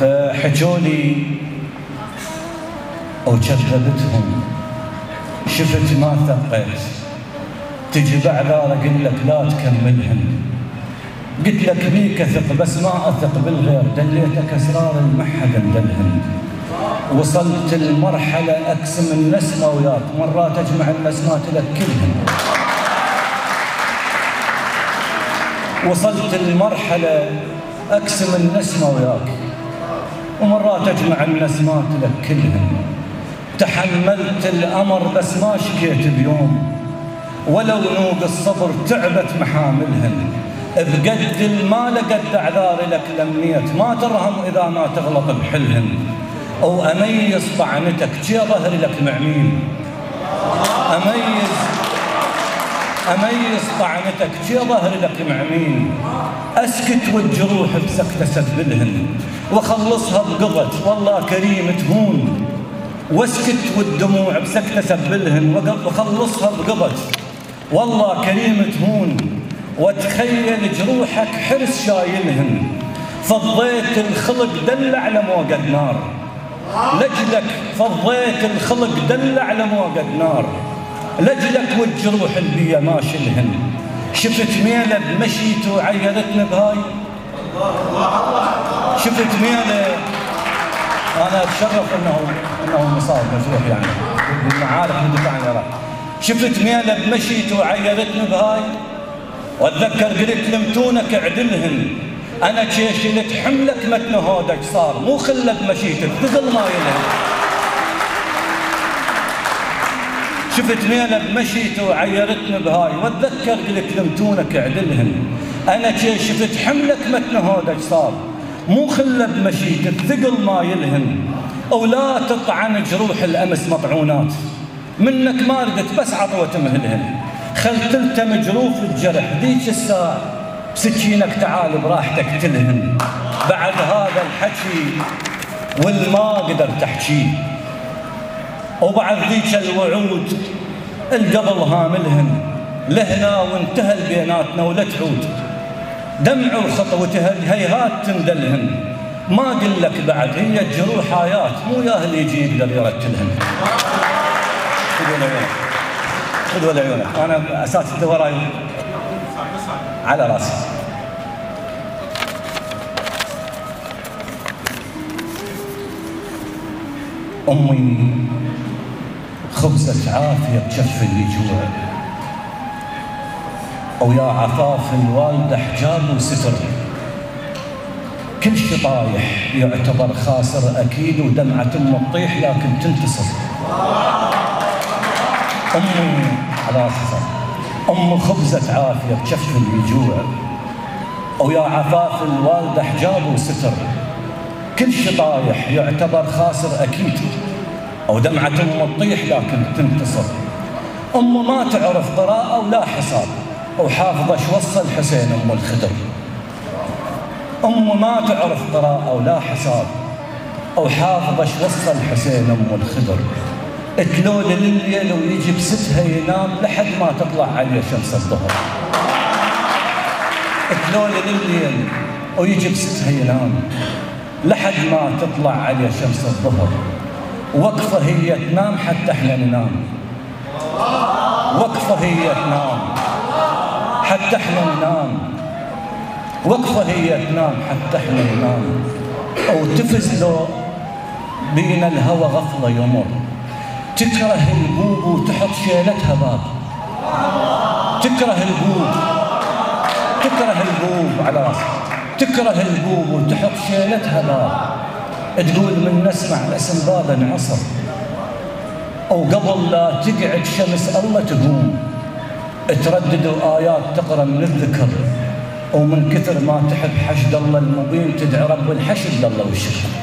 فحجولي وكذبتهم، شفت ما ثقيت، تجي بعذار اقول لك لا تكملهن، قلت لك بيك اثق بس ما اثق بالغير، دليتك اسرار المحد مدلهن، وصلت المرحله اقسم النسمه وياك، مرات اجمع النسمات لك كلهن، وصلت المرحله اقسم النسمه وياك، ومرات اجمع النسمات لك كلهن، تحملت الامر بس ما شكيت بيوم، ولو نوق الصبر تعبت محاملهن، بقد ما لقد اعذاري لك لميت، ما ترهم اذا ما تغلط بحلهن، او اميز طعنتك جي ظهري لك معميل، اميز طعنتك جي ظهري لك معميل، اسكت والجروح بسكته سبلهن، واخلصها بقبض والله كريم تهون، واسكت والدموع بسكته سبلهن، واخلصها بقبض والله كريم تهون، واتخيل جروحك حرس شايلهن، فضيت الخلق دلع لموقد نار، لجلك فضيت الخلق دلع لموقد نار، لجلك والجروح البيا ما شلهن، شفت ميله بمشيت وعيرتني بهاي، شفت ميله، انا اتشرف انه مصاب مجروح يعني بالمعارك اللي دفعني راح، شفت ميله بمشيت وعيرتني بهاي، واتذكر قلت لمتونك اعدلهن، انا شلت حملك متن هودك صار، مو خلك مشيتك ثقل ما يلهن، شفت ميله بمشيت وعيرتني بهاي، واتذكر قلت لمتونك اعدلهن، انا شفت حملك متن هودك صار، مو خله بمشيتك ثقل ما يلهن، ولا تطعن جروح الامس مطعونات، منك ما ردت بس عطوة مهلهن، خل تلتم جروف الجرح ذيك الساعة بسكينك تعال براحتك تلهن، بعد هذا الحكي والما قدر تحكيه، وبعد ذيك الوعود القبل هاملهن، لهنا وانتهى بيناتنا ولا تعود، دمع وخطوته هيهات تندلهن، ما قل لك بعد هي الجروح آيات، مو يا اللي يجي يقدر يرتلهن. خذوا العيونك، انا اساتذه وراي على راسي. امي خبزة عافيه بجف اللي جوع، ويا عفاف الوالده حجاب وستر، كل شي طايح يعتبر خاسر اكيد، ودمعه امه تطيح لكن تنتصر. امي على راسي، ام خبزة عافيه بجف اللي جوع، ويا عفاف الوالده حجاب وستر، كل شي طايح يعتبر خاسر اكيد، ودمعه امه تطيح لكن تنتصر. امه ما تعرف قراءه ولا حساب، وحافظه شو وصل حسين ام الخدر. امه ما تعرف قراءه ولا حساب، وحافظه شو وصل حسين ام الخدر. تلول لليل ويجي بستها ينام لحد ما تطلع عليه شمس الظهر. تلول لليل ويجي بستها ينام لحد ما تطلع عليه شمس الظهر. وقفه هي تنام حتى احنا ننام، وقفه هي تنام حتى احنا ننام، وقفه هي تنام حتى احنا ننام. وتفز لو بينا الهوى غفله يمر، تكره البوب وتحط شيلتها باب، تكره البوب، تكره البوب على راسك، تكره البوب وتحط شيلتها باب، تقول من نسمع الاسم بابا انعصر، وقبل لا تقعد شمس الله تقوم، تردد آيات تقرأ من الذكر، ومن كثر ما تحب حشد الله المبين تدعي رب الحشد الله والشكر.